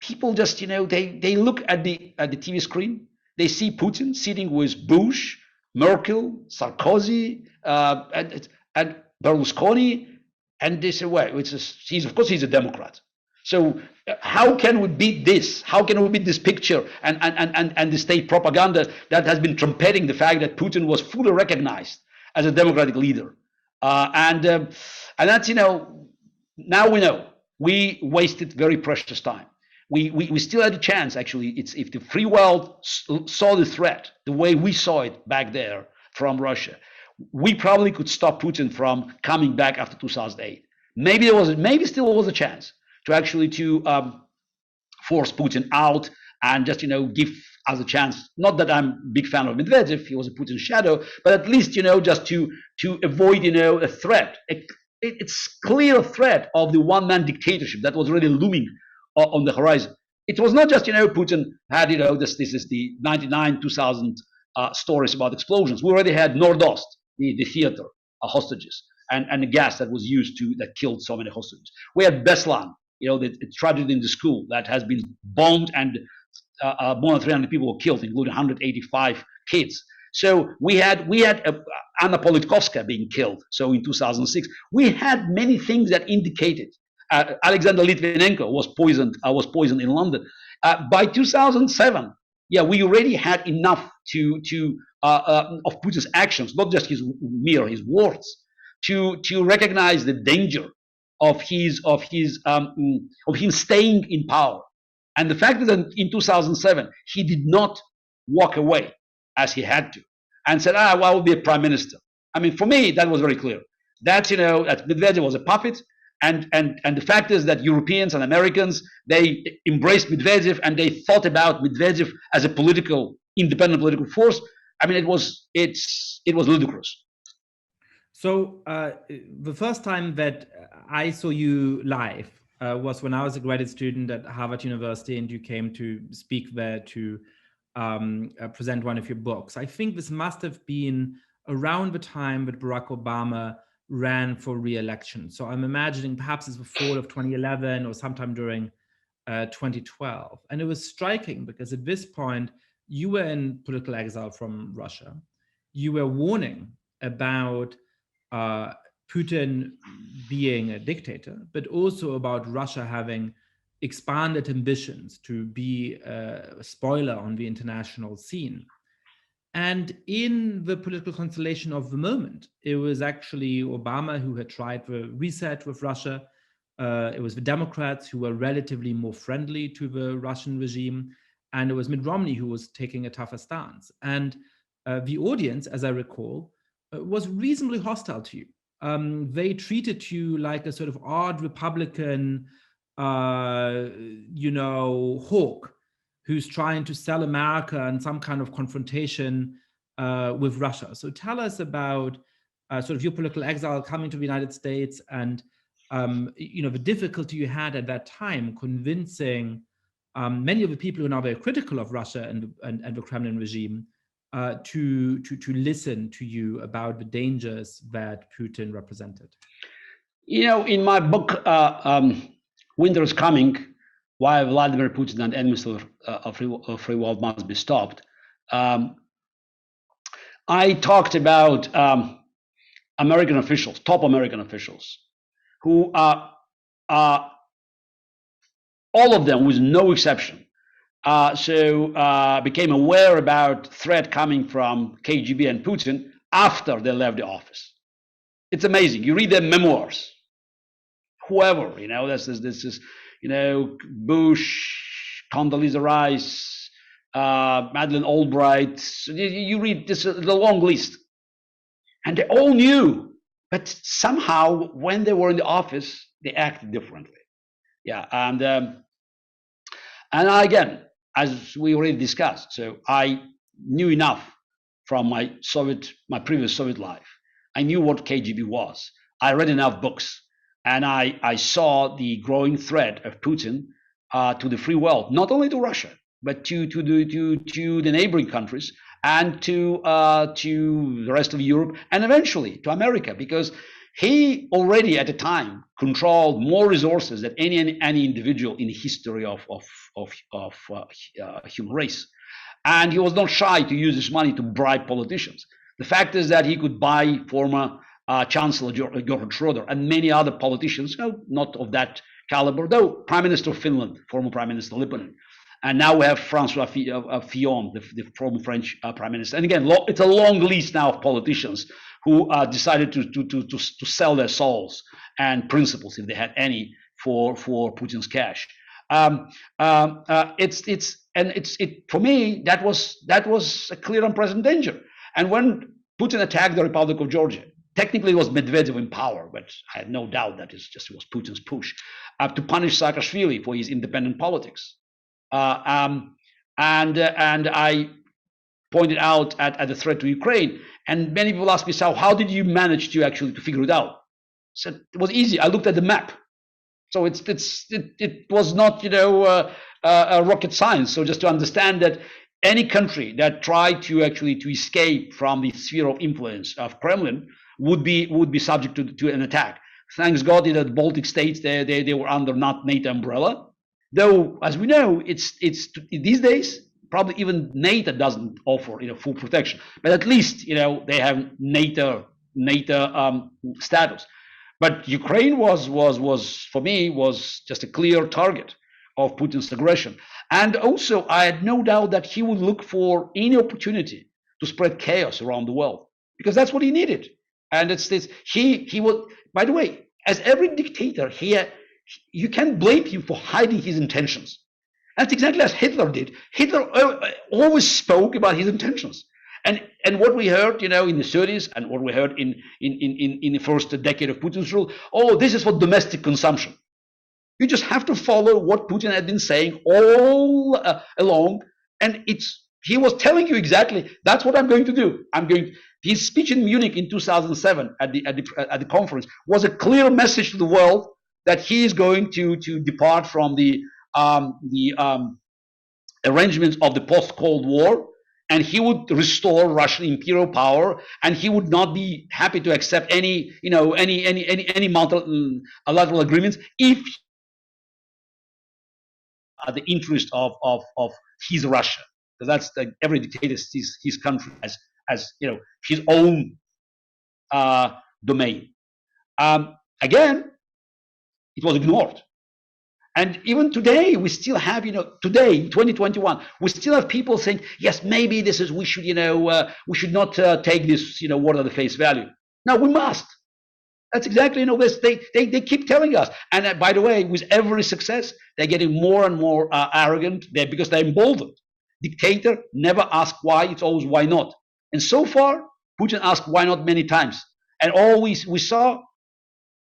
people just, they look at the TV screen, they see Putin sitting with Bush, Merkel, Sarkozy, and Berlusconi, and they say, well, of course he's a Democrat. So how can we beat this? How can we beat this picture and the state propaganda that has been trumpeting the fact that Putin was fully recognized as a democratic leader? And that's, now we know we wasted very precious time. We still had a chance, actually. If the free world saw the threat the way we saw it back there from Russia, we probably could stop Putin from coming back after 2008. Maybe still was a chance to actually force Putin out and just give us a chance. Not that I'm a big fan of Medvedev; he was a Putin shadow, but at least just to avoid a threat. It's clear threat of the one-man dictatorship that was already looming on the horizon. It was not just Putin had this is the 99-2000 stories about explosions. We already had Nordost, the theater hostages, and the gas that was used that killed so many hostages. We had Beslan, the tragedy in the school that has been bombed and more than 300 people were killed, including 185 kids. So we had Anna Politkovskaya being killed. So in 2006, we had many things that indicated. Alexander Litvinenko was poisoned in London. By 2007, we already had enough of Putin's actions, not just his words, to recognize the danger of him staying in power, and the fact that in 2007 he did not walk away as he had to and said, well, I will be a prime minister. I mean, for me, that was very clear. That that Medvedev was a puppet, and the fact is that Europeans and Americans, they embraced Medvedev and they thought about Medvedev as a independent political force. I mean, it was ludicrous. So the first time that I saw you live was when I was a graduate student at Harvard University, and you came to speak there to present one of your books. I think this must have been around the time that Barack Obama ran for re-election. So I'm imagining perhaps it's the fall of 2011 or sometime during 2012. And it was striking because at this point, you were in political exile from Russia. You were warning about Putin being a dictator, but also about Russia having expanded ambitions to be a spoiler on the international scene. And in the political constellation of the moment, it was actually Obama who had tried the reset with Russia. It was the Democrats who were relatively more friendly to the Russian regime. And it was Mitt Romney who was taking a tougher stance. And the audience, as I recall, was reasonably hostile to you. They treated you like a sort of odd Republican, hawk who's trying to sell America in some kind of confrontation with Russia. So tell us about sort of your political exile coming to the United States and the difficulty you had at that time convincing many of the people who are now very critical of Russia and the Kremlin regime to listen to you about the dangers that Putin represented. In my book, Winter is Coming, Why Vladimir Putin and Enemies of Free World Must Be Stopped, I talked about American officials, top American officials, who are all of them, with no exception, became aware about threat coming from KGB and Putin after they left the office. It's amazing. You read their memoirs. Whoever, this is Bush, Condoleezza Rice, Madeleine Albright. You read this, the long list, and they all knew, but somehow when they were in the office, they acted differently. Yeah, and again, as we already discussed, so I knew enough from my previous Soviet life. I knew what KGB was. I read enough books. And I saw the growing threat of Putin to the free world, not only to Russia, but to the neighboring countries and to the rest of Europe and eventually to America, because he already at the time controlled more resources than any individual in the history of human race, and he was not shy to use this money to bribe politicians. The fact is that he could buy former Chancellor Gerhard Schroeder and many other politicians, not of that caliber, though Prime Minister of Finland, former Prime Minister Lipponen. And now we have François Fillon, the former French Prime Minister. And again, it's a long list now of politicians who decided to sell their souls and principles, if they had any, for Putin's cash. For me, that was a clear and present danger. And when Putin attacked the Republic of Georgia, technically it was Medvedev in power, but I have no doubt that it was Putin's push to punish Saakashvili for his independent politics. And I pointed out at the threat to Ukraine, and many people ask me, so how did you manage to figure it out? I said it was easy. I looked at the map, so it was not a rocket science. So just to understand that any country that tried to escape from the sphere of influence of Kremlin would be subject to an attack. Thanks God that the Baltic states they were under not NATO umbrella. Though, as we know, it's these days probably even NATO doesn't offer full protection, but at least they have NATO status. But Ukraine was for me just a clear target of Putin's aggression, and also I had no doubt that he would look for any opportunity to spread chaos around the world, because that's what he needed. And he would, by the way, as every dictator here. You can't blame him for hiding his intentions. That's exactly as Hitler did. Hitler always spoke about his intentions. And what we heard, in the 30s, and what we heard in the first decade of Putin's rule, this is for domestic consumption. You just have to follow what Putin had been saying all along, and he was telling you exactly that's what I'm going to do. His speech in Munich in 2007 at the conference was a clear message to the world that he is going to depart from the arrangements of the post-Cold War, and he would restore Russian imperial power, and he would not be happy to accept any multilateral agreements if the interest of his Russia, because that's every dictator sees his country as his own domain. Again. It was ignored. And even today, we still have, today, 2021, we still have people saying, yes, maybe we should not take this, word at the face value. No, we must. That's exactly, this. They keep telling us. And by the way, with every success, they're getting more and more arrogant because they're emboldened. Dictator never asks why, it's always why not. And so far, Putin asked why not many times. And all we saw,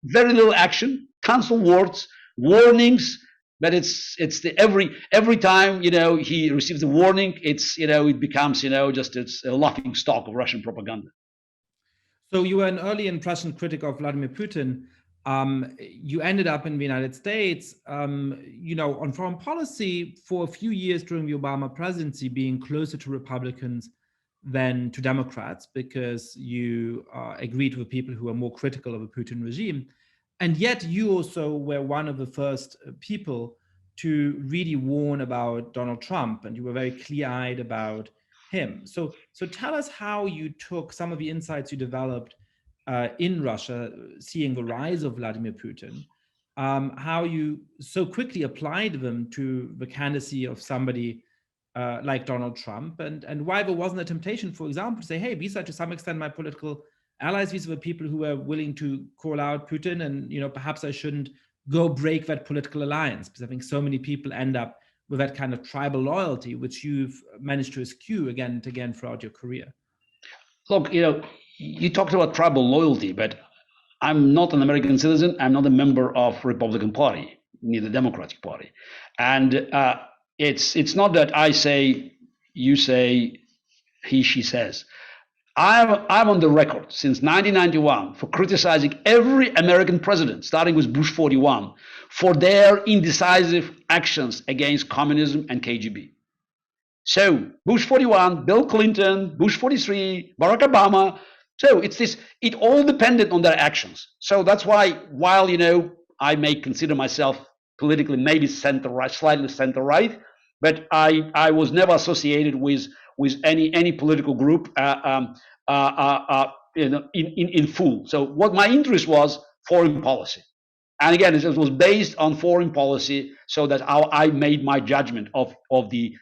very little action, council words, warnings, but it's every time he receives a warning, it becomes it's a laughing stock of Russian propaganda. So you were an early and present critic of Vladimir Putin. You ended up in the United States, on foreign policy for a few years during the Obama presidency, being closer to Republicans than to Democrats, because you agreed with people who are more critical of the Putin regime. And yet you also were one of the first people to really warn about Donald Trump, and you were very clear-eyed about him. So tell us how you took some of the insights you developed in Russia, seeing the rise of Vladimir Putin, how you so quickly applied them to the candidacy of somebody like Donald Trump, and why there wasn't a temptation, for example, to say, hey, these are to some extent my political allies, these were people who were willing to call out Putin, and perhaps I shouldn't go break that political alliance, because I think so many people end up with that kind of tribal loyalty, which you've managed to eschew again and again throughout your career. Look, you talked about tribal loyalty, but I'm not an American citizen. I'm not a member of Republican Party, neither Democratic Party, and it's not that I say, you say, he, she says. I'm on the record since 1991 for criticizing every American president, starting with Bush 41, for their indecisive actions against communism and KGB. So Bush 41, Bill Clinton, Bush 43, Barack Obama. So it all depended on their actions. So that's why, while, I may consider myself politically maybe center right, slightly center right, but I was never associated with any political group in full. So what my interest was, foreign policy. And again, it was based on foreign policy, so that I made my judgment of the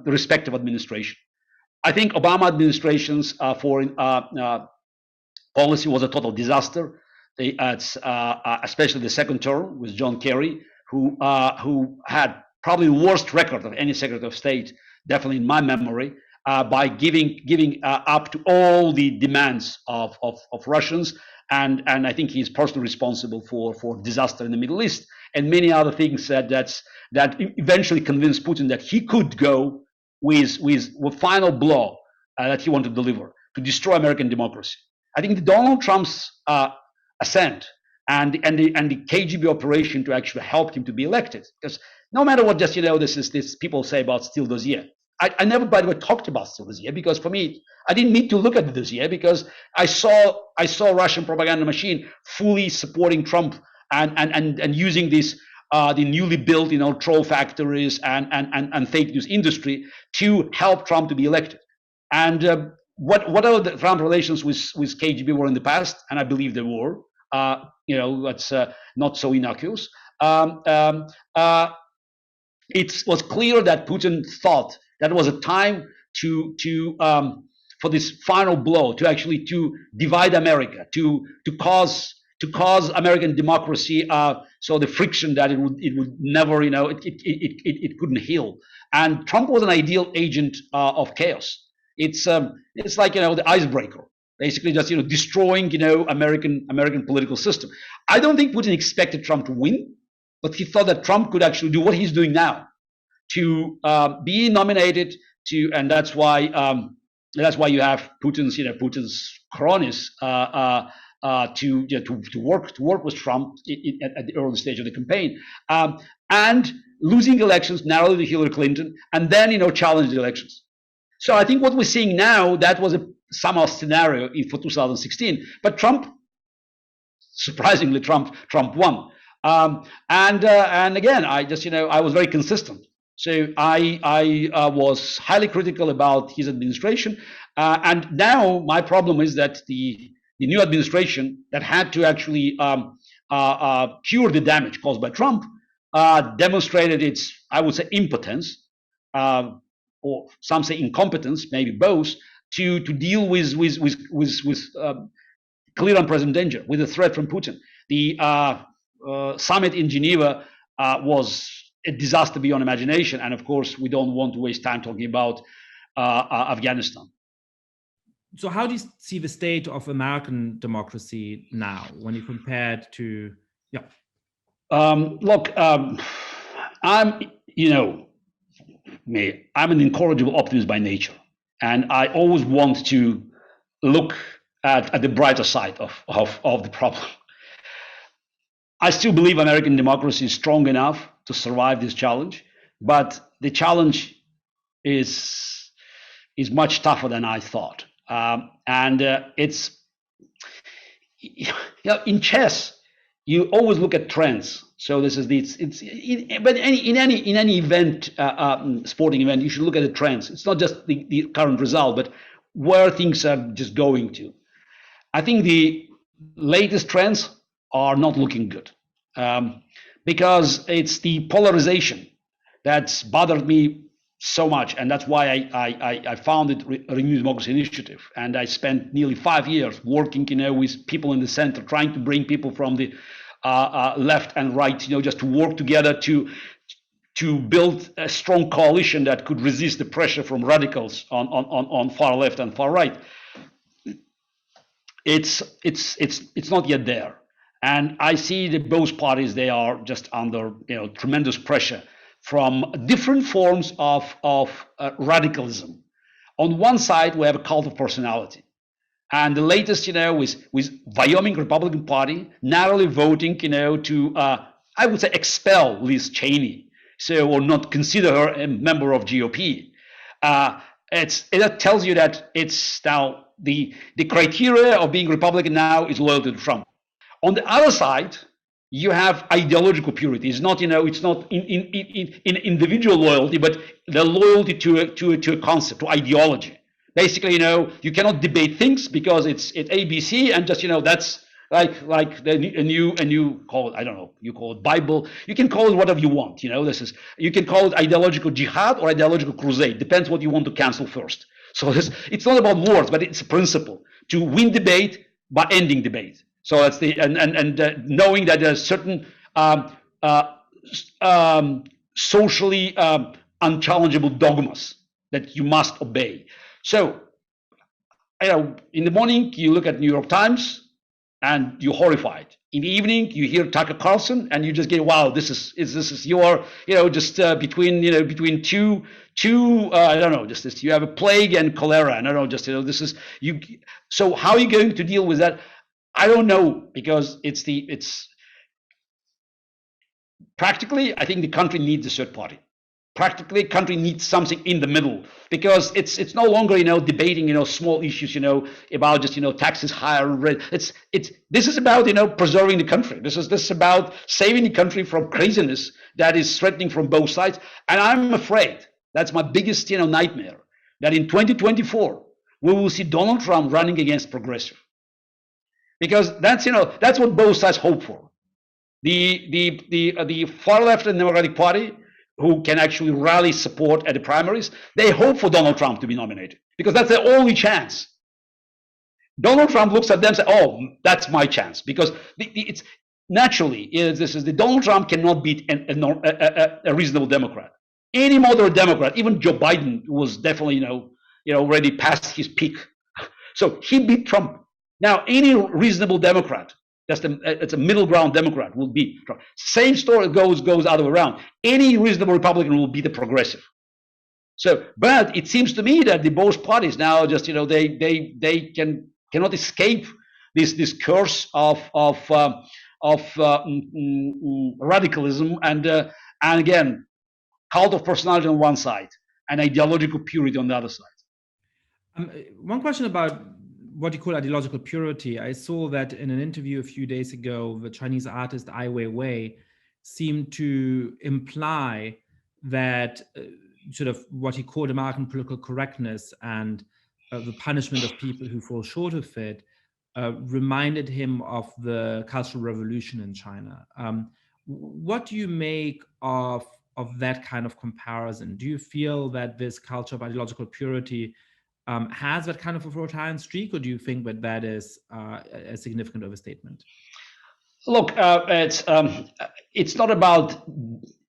respective administration. I think Obama administration's foreign policy was a total disaster. Especially the second term with John Kerry, who had probably the worst record of any Secretary of State, definitely in my memory, by giving up to all the demands of Russians. And I think he's personally responsible for disaster in the Middle East and many other things that eventually convinced Putin that he could go with final blow that he wanted to deliver to destroy American democracy. I think Donald Trump's ascent and the KGB operation to actually help him to be elected, because no matter what, just this people say about Steele dossier. I never, by the way, talked about Steele dossier, because for me, I didn't need to look at the dossier, because I saw Russian propaganda machine fully supporting Trump and using this the newly built troll factories and fake news industry to help Trump to be elected. And whatever the Trump relations with KGB were in the past, and I believe they were, that's not so innocuous. It was clear that Putin thought that was a time for this final blow, to divide America, to cause American democracy so the friction that it would never, it couldn't heal. And Trump was an ideal agent of chaos. It's like the icebreaker, basically just destroying American political system. I don't think Putin expected Trump to win, but he thought that Trump could actually do what he's doing now, to be nominated to, and that's why you have Putin's cronies to work with Trump at the early stage of the campaign, and losing elections narrowly to Hillary Clinton, and then challenge the elections. So I think what we're seeing now, that was a somehow scenario for 2016, but surprisingly, Trump won. And again, I was very consistent. So I was highly critical about his administration, and now my problem is that the new administration that had to actually cure the damage caused by Trump demonstrated its, I would say, impotence, or some say incompetence, maybe both, to deal with clear and present danger, with the threat from Putin. The summit in Geneva was a disaster beyond imagination, and of course, we don't want to waste time talking about Afghanistan. So how do you see the state of American democracy now when you compare it to, Look, I'm an incorrigible optimist by nature, and I always want to look at the brighter side of the problem. I still believe American democracy is strong enough to survive this challenge, but the challenge is much tougher than I thought. It's in chess, you always look at trends. So this is but in any event, sporting event, you should look at the trends. It's not just the current result, but where things are just going to. I think the latest trends are not looking good, because it's the polarization that's bothered me so much, and that's why I founded Renew Democracy Initiative, and I spent nearly 5 years working, with people in the center, trying to bring people from the left and right, just to work together to build a strong coalition that could resist the pressure from radicals on far left and far right. It's not yet there, and I see that both parties, they are just under tremendous pressure from different forms of radicalism, On one side, we have a cult of personality. And the latest, with Wyoming Republican Party narrowly voting, to, I would say, expel Liz Cheney, or not consider her a member of GOP. It tells you that it's now the criteria of being Republican now is loyalty to Trump. On the other side, you have ideological purity. It's not, it's not in individual loyalty, but the loyalty to a concept, to ideology. Basically, you cannot debate things because it's ABC, and just that's like a new call it, I don't know, you call it Bible, you can call it whatever you want. You can call it ideological jihad or ideological crusade. Depends what you want to cancel first. So it's not about words, but it's a principle to win debate by ending debate. So that's the knowing that there's certain socially unchallengeable dogmas that you must obey. So, in the morning you look at New York Times and you're horrified. In the evening you hear Tucker Carlson and you just get, wow, this is your, just between two I don't know, just this, you have a plague and cholera. I don't know, just this is you. So how are you going to deal with that? I don't know, because it's practically, I think the country needs a third party. Practically, country needs something in the middle, because it's no longer debating small issues about just taxes higher. This is about preserving the country. This is about saving the country from craziness that is threatening from both sides. And I'm afraid that's my biggest nightmare, that in 2024 we will see Donald Trump running against progressive, because that's what both sides hope for. The far left and Democratic Party, who can actually rally support at the primaries, they hope for Donald Trump to be nominated, because that's their only chance. Donald Trump looks at them and says, oh, that's my chance, because it's naturally, Donald Trump cannot beat a reasonable Democrat. Any moderate Democrat, even Joe Biden was definitely, already past his peak. So he beat Trump. Now, any reasonable Democrat, it's a middle ground Democrat, will beat Trump. Same story goes other way around. Any reasonable Republican will beat a progressive. So, but it seems to me that the both parties now just they cannot escape this curse of radicalism and again, cult of personality on one side and ideological purity on the other side. One question about what you call ideological purity. I saw that in an interview a few days ago, the Chinese artist Ai Weiwei seemed to imply that sort of what he called American political correctness and the punishment of people who fall short of it reminded him of the Cultural Revolution in China. What do you make of that kind of comparison? Do you feel that this culture of ideological purity has that kind of authoritarian streak, or do you think that is a significant overstatement? Look, it's not about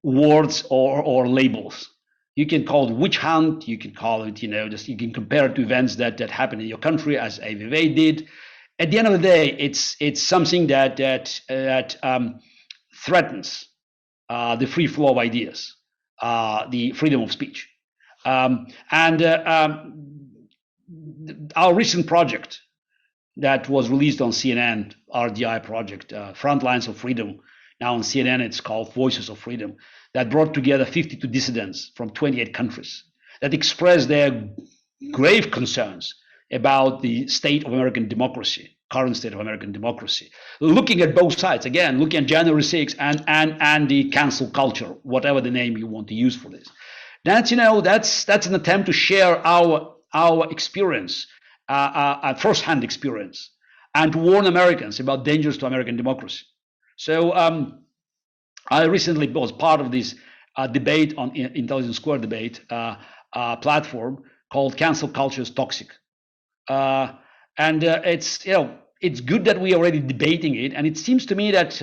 words or labels. You can call it witch hunt. You can call it, you can compare it to events that happened in your country, as AVV did. At the end of the day, it's something that threatens the free flow of ideas, the freedom of speech, our recent project that was released on CNN, RDI project, Front Lines of Freedom. Now on CNN, it's called Voices of Freedom, that brought together 52 dissidents from 28 countries that expressed their grave concerns about the state of American democracy, current state of American democracy, looking at both sides, again, looking at January 6th and the cancel culture, whatever the name you want to use for this. That's an attempt to share our experience, first-hand experience, and to warn Americans about dangers to American democracy. So I recently was part of this debate on Intelligence Square debate platform called "Cancel Culture is Toxic," it's good that we are already debating it. And it seems to me that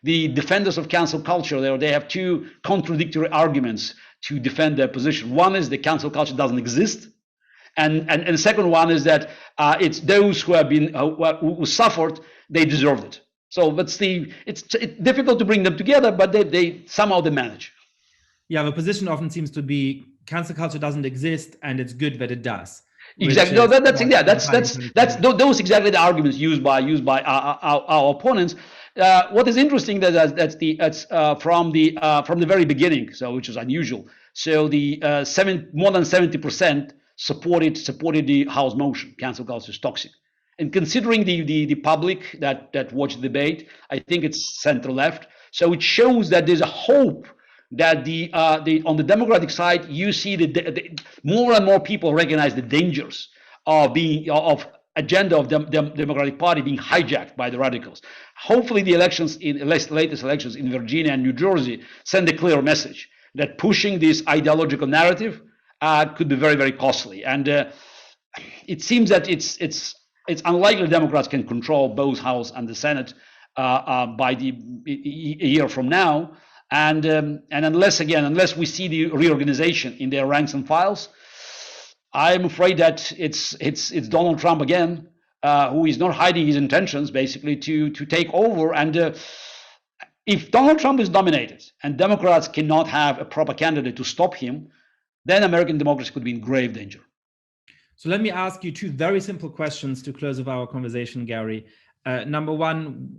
the defenders of cancel culture, they have two contradictory arguments to defend their position. One is the cancel culture doesn't exist. And the second one is that it's those who have been who suffered, they deserved it. So it's difficult to bring them together, but they somehow manage. Yeah, the position often seems to be cancel culture doesn't exist, and it's good that it does. Exactly. No, that's those exactly the arguments used by our opponents. What is interesting that's from the very beginning, so which is unusual. So the more than 70% supported the House motion. Cancel culture is toxic, and considering the public that watched the debate, I think it's center left. So it shows that there's a hope that on the democratic side, you see the more and more people recognize the dangers of agenda of the Democratic Party being hijacked by the radicals. Hopefully, the latest elections in Virginia and New Jersey send a clear message that pushing this ideological narrative could be very, very costly. And it seems that it's unlikely Democrats can control both House and the Senate by a year from now. And unless we see the reorganization in their ranks and files, I'm afraid that it's Donald Trump again, who is not hiding his intentions, basically to take over. And if Donald Trump is nominated and Democrats cannot have a proper candidate to stop him, then American democracy could be in grave danger. So let me ask you two very simple questions to close off our conversation, Garry. Number one,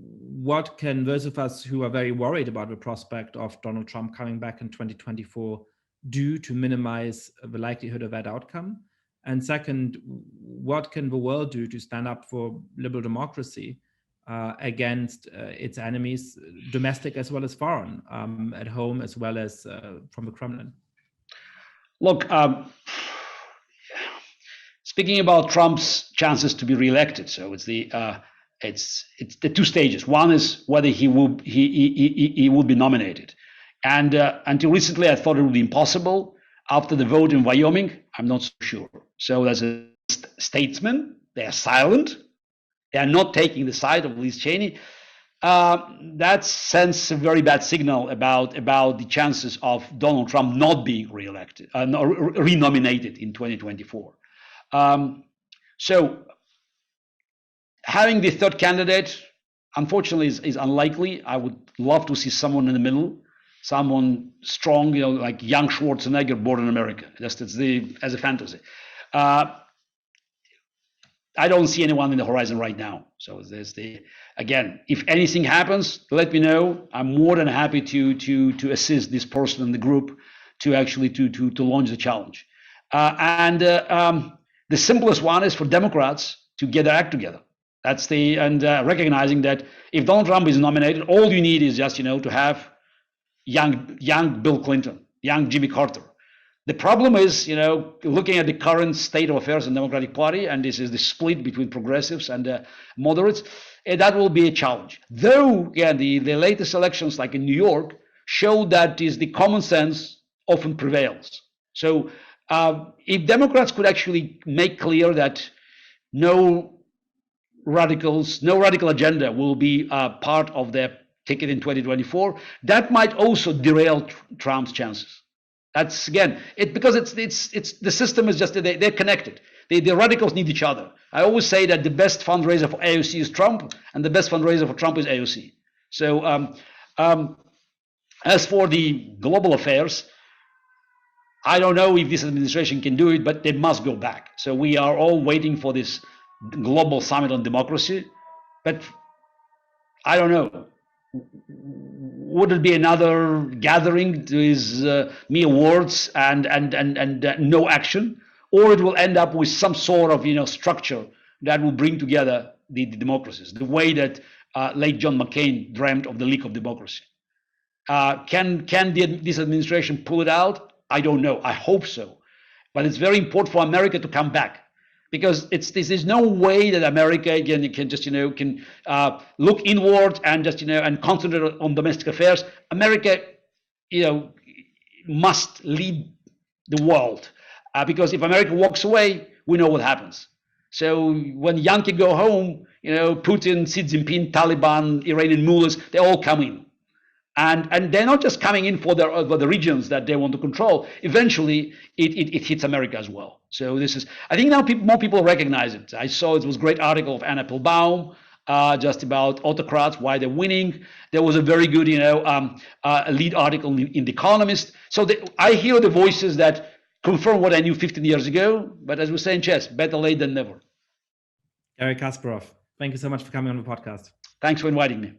what can those of us who are very worried about the prospect of Donald Trump coming back in 2024 do to minimize the likelihood of that outcome? And second, what can the world do to stand up for liberal democracy against its enemies, domestic as well as foreign, at home as well as from the Kremlin? Look, speaking about Trump's chances to be reelected, so it's the two stages. One is whether he will be nominated, and until recently I thought it would be impossible. After the vote in Wyoming, I'm not so sure. So as a statesman, they are silent. They are not taking the side of Liz Cheney. That sends a very bad signal about the chances of Donald Trump not being reelected, renominated in 2024. So having the third candidate, unfortunately, is unlikely. I would love to see someone in the middle, someone strong, like young Schwarzenegger, born in America. As a fantasy. I don't see anyone in the horizon right now. So again, if anything happens, let me know. I'm more than happy to assist this person in the group to actually to launch the challenge. The simplest one is for Democrats to get their act together. That's recognizing that if Donald Trump is nominated, all you need is just to have young Bill Clinton, young Jimmy Carter. The problem is, looking at the current state of affairs in the Democratic Party, and this is the split between progressives and moderates, that will be a challenge. Though, again, the latest elections, like in New York, show that the common sense often prevails. So if Democrats could actually make clear that no radical agenda will be part of their ticket in 2024, that might also derail Trump's chances. That's again because it's the system is just they're connected. The radicals need each other. I always say that the best fundraiser for AOC is Trump, and the best fundraiser for Trump is AOC. So as for the global affairs, I don't know if this administration can do it, but they must go back. So we are all waiting for this global summit on democracy, but I don't know. Would it be another gathering with mere words and no action, or it will end up with some sort of structure that will bring together the democracies, the way that late John McCain dreamt of the leak of democracy? Can this administration pull it out? I don't know. I hope so, but it's very important for America to come back. Because there's no way that America can just can look inward and just and concentrate on domestic affairs. America must lead the world because if America walks away, we know what happens. So when Yankee go home, Putin, Xi Jinping, Taliban, Iranian mullahs, they all come in. And they're not just coming in for the regions that they want to control. Eventually, it hits America as well. So I think now more people recognize it. I saw it was a great article of Anna Applebaum just about autocrats, why they're winning. There was a very good, lead article in The Economist. So I hear the voices that confirm what I knew 15 years ago. But as we say in chess, better late than never. Garry Kasparov, thank you so much for coming on the podcast. Thanks for inviting me.